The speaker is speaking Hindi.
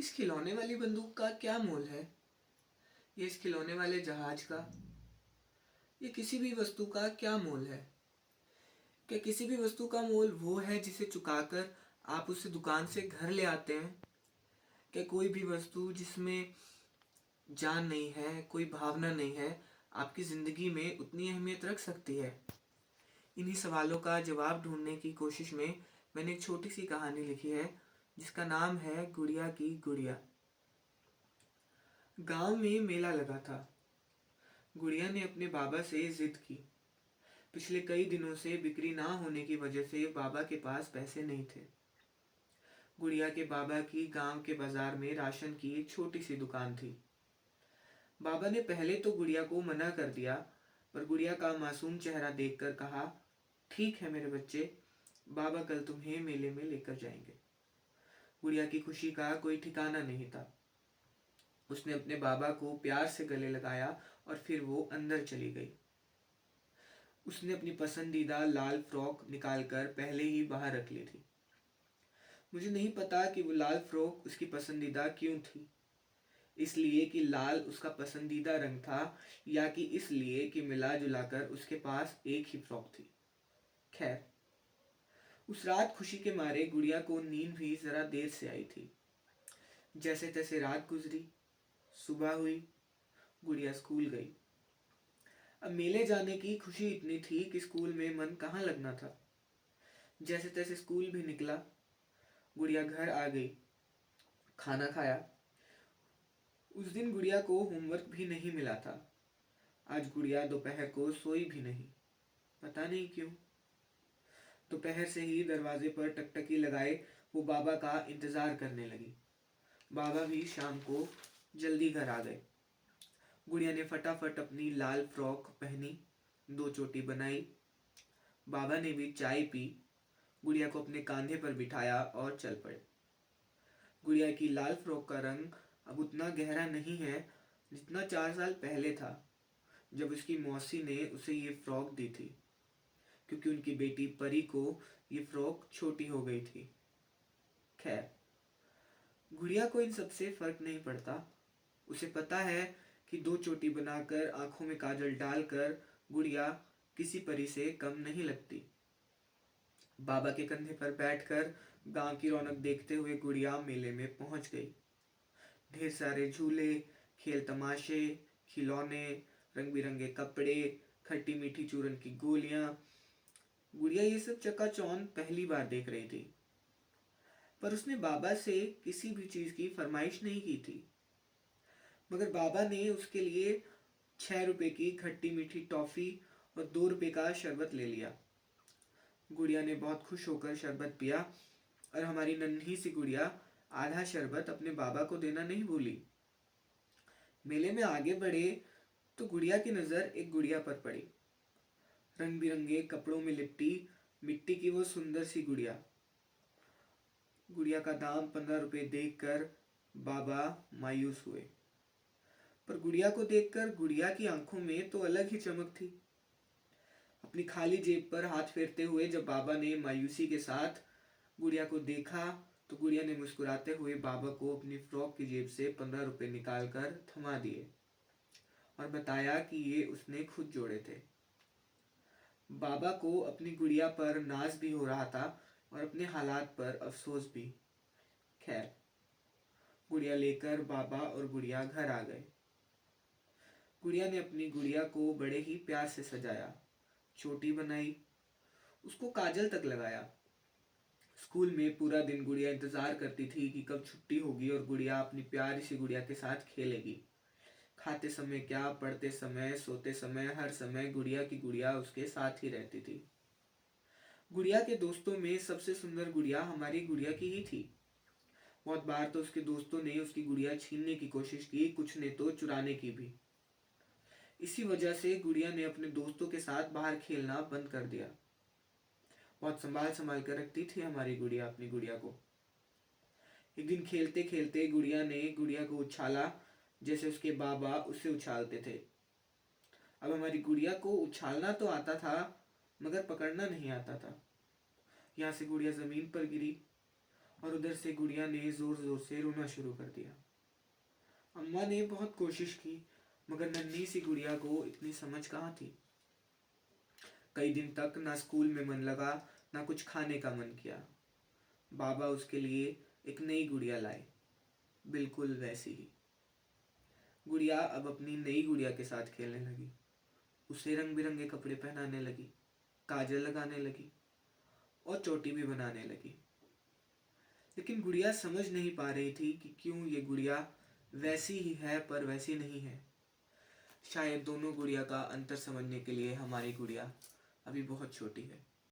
इस खिलौने वाली बंदूक का क्या मोल है? ये इस खिलौने वाले जहाज का, ये किसी भी वस्तु का क्या मोल है? क्या किसी भी वस्तु का मोल वो है जिसे चुकाकर आप उसे दुकान से घर ले आते हैं? क्या कोई भी वस्तु जिसमें जान नहीं है, कोई भावना नहीं है, आपकी ज़िंदगी में उतनी अहमियत रख सकती है? इन्हीं सवालों का जवाब ढूंढने की कोशिश में मैंने एक छोटी सी कहानी लिखी है जिसका नाम है गुड़िया की गुड़िया। गांव में मेला लगा था। गुड़िया ने अपने बाबा से जिद की। पिछले कई दिनों से बिक्री ना होने की वजह से बाबा के पास पैसे नहीं थे। गुड़िया के बाबा की गांव के बाजार में राशन की एक छोटी सी दुकान थी। बाबा ने पहले तो गुड़िया को मना कर दिया, पर गुड़िया का मासूम चेहरा देखकर कहा, ठीक है मेरे बच्चे, बाबा कल तुम्हें मेले में लेकर जाएंगे। गुड़िया की खुशी का कोई ठिकाना नहीं था। उसने अपने बाबा को प्यार से गले लगाया और फिर वो अंदर चली गई। उसने अपनी पसंदीदा लाल फ्रॉक निकालकर पहले ही बाहर रख ली थी। मुझे नहीं पता कि वो लाल फ्रॉक उसकी पसंदीदा क्यों थी। इसलिए कि लाल उसका पसंदीदा रंग था, या कि इसलिए कि मिला जुलाकर उसके पास एक ही फ्रॉक थी। खैर, उस रात खुशी के मारे गुड़िया को नींद भी जरा देर से आई थी। जैसे तैसे रात गुजरी, सुबह हुई, गुड़िया स्कूल गई। अब मेले जाने की खुशी इतनी थी कि स्कूल में मन कहाँ लगना था। जैसे तैसे स्कूल भी निकला, गुड़िया घर आ गई, खाना खाया। उस दिन गुड़िया को होमवर्क भी नहीं मिला था। आज गुड़िया दोपहर को सोई भी नहीं, पता नहीं क्यों। दोपहर से ही दरवाजे पर टकटकी लगाए वो बाबा का इंतजार करने लगी। बाबा भी शाम को जल्दी घर आ गए। गुड़िया ने फटाफट अपनी लाल फ्रॉक पहनी, दो चोटी बनाई। बाबा ने भी चाय पी, गुड़िया को अपने कांधे पर बिठाया और चल पड़े। गुड़िया की लाल फ्रॉक का रंग अब उतना गहरा नहीं है जितना 4 साल पहले था, जब उसकी मौसी ने उसे ये फ्रॉक दी थी, क्योंकि उनकी बेटी परी को ये फ्रॉक छोटी हो गई थी। खैर, गुड़िया को इन सबसे फर्क नहीं पड़ता। उसे पता है कि दो चोटी बनाकर आंखों में काजल डालकर गुड़िया किसी परी से कम नहीं लगती। बाबा के कंधे पर बैठकर गांव की रौनक देखते हुए गुड़िया मेले में पहुंच गई। ढेर सारे झूले, खेल तमाशे, खिलौने, रंग बिरंगे कपड़े, खट्टी मीठी चूरन की गोलियां। गुड़िया ये सब चकाचौंध पहली बार देख रही थी, पर उसने बाबा से किसी भी चीज की फरमाइश नहीं की थी। मगर बाबा ने उसके लिए 6 रुपए की खट्टी मीठी टॉफी और 2 रुपए का शरबत ले लिया। गुड़िया ने बहुत खुश होकर शरबत पिया और हमारी नन्ही सी गुड़िया आधा शरबत अपने बाबा को देना नहीं भूली। मेले में आगे बढ़े तो गुड़िया की नजर एक गुड़िया पर पड़ी। रंग बिरंगे कपड़ों में लिपटी मिट्टी की वो सुंदर सी गुड़िया। गुड़िया का दाम 15 रुपए देखकर बाबा मायूस हुए, पर गुड़िया को देखकर गुड़िया की आंखों में तो अलग ही चमक थी। अपनी खाली जेब पर हाथ फेरते हुए जब बाबा ने मायूसी के साथ गुड़िया को देखा, तो गुड़िया ने मुस्कुराते हुए बाबा को अपनी फ्रॉक की जेब से 15 रुपए निकालकर थमा दिए और बताया कि ये उसने खुद जोड़े थे। बाबा को अपनी गुड़िया पर नाज भी हो रहा था और अपने हालात पर अफसोस भी। खैर, गुड़िया लेकर बाबा और गुड़िया घर आ गए। गुड़िया ने अपनी गुड़िया को बड़े ही प्यार से सजाया, चोटी बनाई, उसको काजल तक लगाया। स्कूल में पूरा दिन गुड़िया इंतजार करती थी कि कब छुट्टी होगी और गुड़िया अपनी प्यारी सी गुड़िया के साथ खेलेगी। खाते समय क्या, पढ़ते समय, सोते समय, हर समय गुड़िया की गुड़िया उसके साथ ही रहती थी। गुड़िया के दोस्तों में सबसे सुंदर गुड़िया हमारी गुड़िया की ही थी। बहुत बार तो उसके दोस्तों ने उसकी गुड़िया छीनने की कोशिश की, कुछ ने तो चुराने की भी। इसी वजह से गुड़िया ने अपने दोस्तों के साथ बाहर खेलना बंद कर दिया। बहुत संभाल संभाल कर रखती थी हमारी गुड़िया अपनी गुड़िया को। एक दिन खेलते खेलते गुड़िया ने गुड़िया को उछाला जैसे उसके बाबा उसे उछालते थे। अब हमारी गुड़िया को उछालना तो आता था, मगर पकड़ना नहीं आता था। यहाँ से गुड़िया जमीन पर गिरी और उधर से गुड़िया ने जोर जोर से रोना शुरू कर दिया। अम्मा ने बहुत कोशिश की, मगर नन्ही सी गुड़िया को इतनी समझ कहाँ थी। कई दिन तक ना स्कूल में मन लगा, ना कुछ खाने का मन किया। बाबा उसके लिए एक नई गुड़िया लाए, बिल्कुल वैसी ही। गुड़िया अब अपनी नई गुड़िया के साथ खेलने लगी, उसे रंग बिरंगे कपड़े पहनाने लगी, काजल लगाने लगी और चोटी भी बनाने लगी। लेकिन गुड़िया समझ नहीं पा रही थी कि क्यों ये गुड़िया वैसी ही है पर वैसी नहीं है। शायद दोनों गुड़िया का अंतर समझने के लिए हमारी गुड़िया अभी बहुत छोटी है।